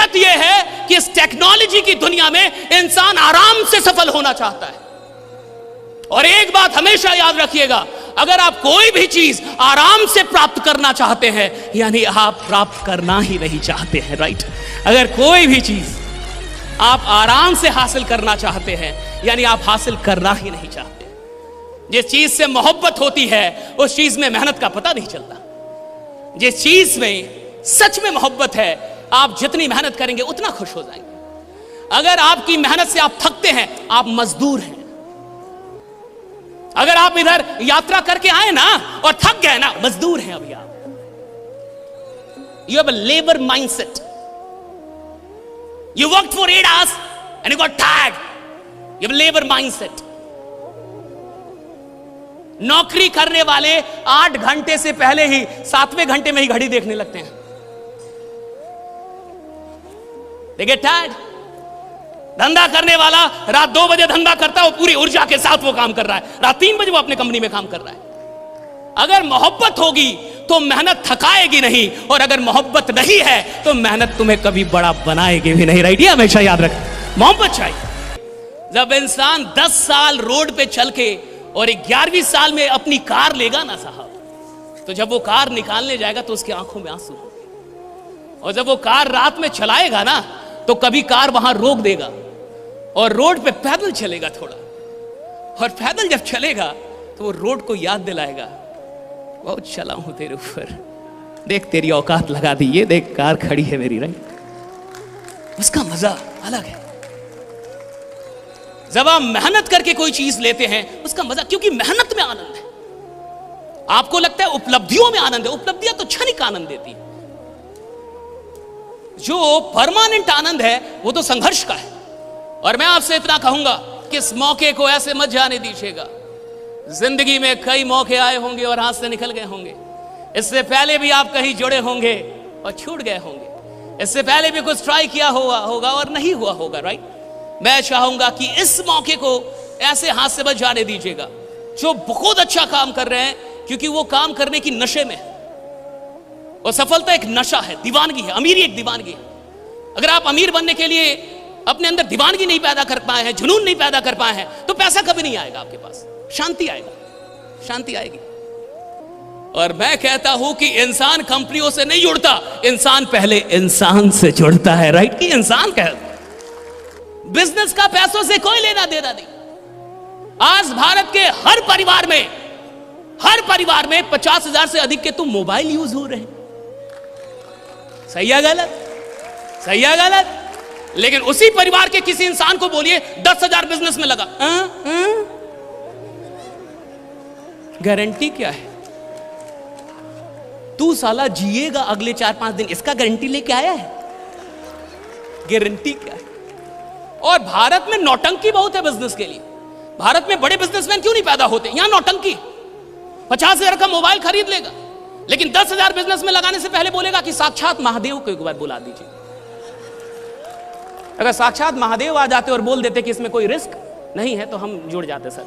दिक्कत यह है कि इस टेक्नोलॉजी की दुनिया में इंसान आराम से सफल होना चाहता है। और एक बात हमेशा याद रखिएगा, अगर आप कोई भी चीज आराम से प्राप्त करना चाहते हैं, यानी आप प्राप्त करना ही नहीं चाहते हैं, राइट। अगर कोई भी चीज आप आराम से हासिल करना चाहते हैं, यानी आप हासिल करना ही नहीं चाहते। जिस चीज से मोहब्बत होती है उस चीज में मेहनत का पता नहीं चलता। जिस चीज में सच में मोहब्बत है, आप जितनी मेहनत करेंगे उतना खुश हो जाएंगे। अगर आपकी मेहनत से आप थकते हैं, आप मजदूर हैं। अगर आप इधर यात्रा करके आए ना और थक गए ना, मजदूर हैं अभी आप। You have a labour mindset. You worked for 8 hours and you got tired. You have a labor mindset. नौकरी करने वाले 8 घंटे से पहले ही 7वें घंटे में ही घड़ी देखने लगते हैं। They get tired. धंधा करने वाला रात 2 बजे धंधा करता है, वो पूरी ऊर्जा के साथ वो काम कर रहा है। रात 3 बजे वो अपने कंपनी में काम कर रहा है। अगर मोहब्बत होगी तो मेहनत थकाएगी नहीं, और अगर मोहब्बत नहीं है तो मेहनत तुम्हें कभी बड़ा बनाएगी भी नहीं, राइट। ये हमेशा याद रख, मोहब्बत चाहिए। जब इंसान 10 साल रोड पे चल के और 11वीं साल में अपनी कार लेगा ना साहब, तो जब वो कार निकालने जाएगा तो उसकी आंखों में आंसू होंगे। और जब वो कार रात में चलाएगा ना, तो कभी कार वहां रोक देगा और रोड पे पैदल चलेगा थोड़ा, और पैदल जब चलेगा तो वो रोड को याद दिलाएगा, बहुत चला हूं तेरे ऊपर, देख तेरी औकात लगा दी, ये देख कार खड़ी है मेरी, राइट। उसका मजा अलग है। जब आप मेहनत करके कोई चीज लेते हैं उसका मजा, क्योंकि मेहनत में आनंद है। आपको लगता है उपलब्धियों में आनंद है, उपलब्धियां तो क्षणिक आनंद देती है। जो परमानेंट आनंद है वो तो संघर्ष का है। और मैं आपसे इतना कहूंगा कि इस मौके को ऐसे मत जाने दीजिएगा। जिंदगी में कई मौके आए होंगे और हाथ से निकल गए होंगे। इससे पहले भी आप कहीं जुड़े होंगे और छूट गए होंगे। इससे पहले भी कुछ ट्राई किया होगा और नहीं हुआ होगा, राइट। मैं चाहूंगा कि इस मौके को ऐसे हाथ से मत जाने दीजिएगा। जो बहुत अच्छा काम कर रहे हैं, क्योंकि वो काम करने की नशे में है। और सफलता एक नशा है, दीवानगी है। अमीरी एक दीवानगी है। अगर आप अमीर बनने के लिए अपने अंदर दीवानगी नहीं पैदा कर पाए हैं, जुनून नहीं पैदा कर पाए हैं, तो पैसा कभी नहीं आएगा आपके पास। शांति आएगा, शांति आएगी। और मैं कहता हूं कि इंसान कंपनियों से नहीं जुड़ता, इंसान पहले इंसान से जुड़ता है, राइट। कि इंसान कहता, बिजनेस का पैसों से कोई लेना देना नहीं। आज भारत के हर परिवार में 50,000 से अधिक के तो मोबाइल यूज हो रहे हैं। सही है गलत? सही है गलत? लेकिन उसी परिवार के किसी इंसान को बोलिए 10,000 बिजनेस में लगा, गारंटी क्या है? तू साला जिएगा अगले 4-5 दिन, इसका गारंटी लेके आया है? गारंटी क्या है? और भारत में नौटंकी बहुत है बिजनेस के लिए। भारत में बड़े बिजनेसमैन क्यों नहीं पैदा होते? यहां नौटंकी। 50,000 का मोबाइल खरीद लेगा, लेकिन 10,000 बिजनेस में लगाने से पहले बोलेगा कि साक्षात महादेव को एक बार बुला दीजिए। अगर साक्षात महादेव आ जाते और बोल देते कि इसमें कोई रिस्क नहीं है, तो हम जुड़ जाते सर।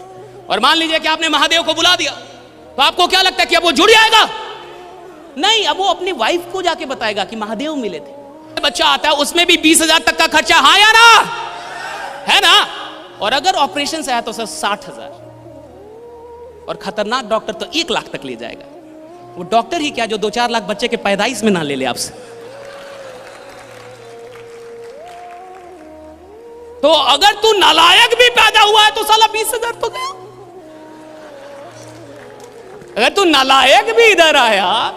और मान लीजिए कि आपने महादेव को बुला दिया, तो आपको क्या लगता है कि अब वो जुड़ जाएगा? नहीं, अब वो अपनी वाइफ को जाके बताएगा कि महादेव मिले थे। बच्चा आता है, उसमें भी 20,000 तक का खर्चा, हाँ या ना? है ना? और अगर ऑपरेशन से आया तो सर 60,000, और खतरनाक डॉक्टर तो 1 लाख तक ले जाएगा। वो डॉक्टर ही क्या, जो 2-4 लाख बच्चे के पैदाइश में ना ले ले आपसे। तो अगर तू नालायक भी पैदा हुआ है तो साला 20,000 तो गया। अगर तू नालायक भी इधर आया,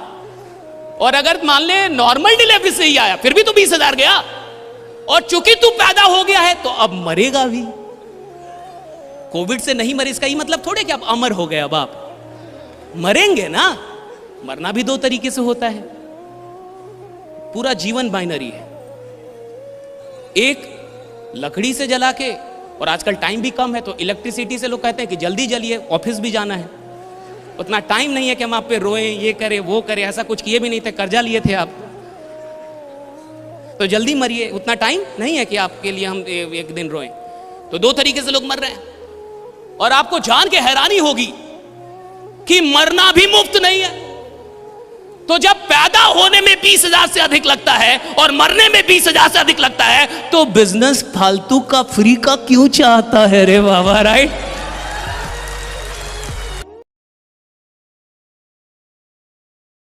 और अगर मान ले नॉर्मल डिलीवरी से ही आया, फिर भी तो 20,000 गया। और चूंकि तू पैदा हो गया है तो अब मरेगा भी। कोविड से नहीं मरे इसका ये मतलब थोड़े कि अब अमर हो गए। अब आप मरेंगे ना। मरना भी 2 तरीके से होता है। पूरा जीवन बाइनरी है। एक लकड़ी से जला के, और आजकल टाइम भी कम है तो इलेक्ट्रिसिटी से लोग कहते हैं कि जल्दी जलिए, ऑफिस भी जाना है। उतना टाइम नहीं है कि हम आप पे रोएं, ये करें वो करें। ऐसा कुछ किए भी नहीं थे, कर्जा लिए थे आप, तो जल्दी मरिए। उतना टाइम नहीं है कि आपके लिए हम एक दिन रोएं। तो 2 तरीके से लोग मर रहे हैं। और आपको जान के हैरानी होगी कि मरना भी मुफ्त नहीं है। तो जब पैदा होने में 20,000 से अधिक लगता है और मरने में 20,000 से अधिक लगता है, तो बिजनेस फालतू का फ्री का क्यों चाहता है रे बाबा, राइट?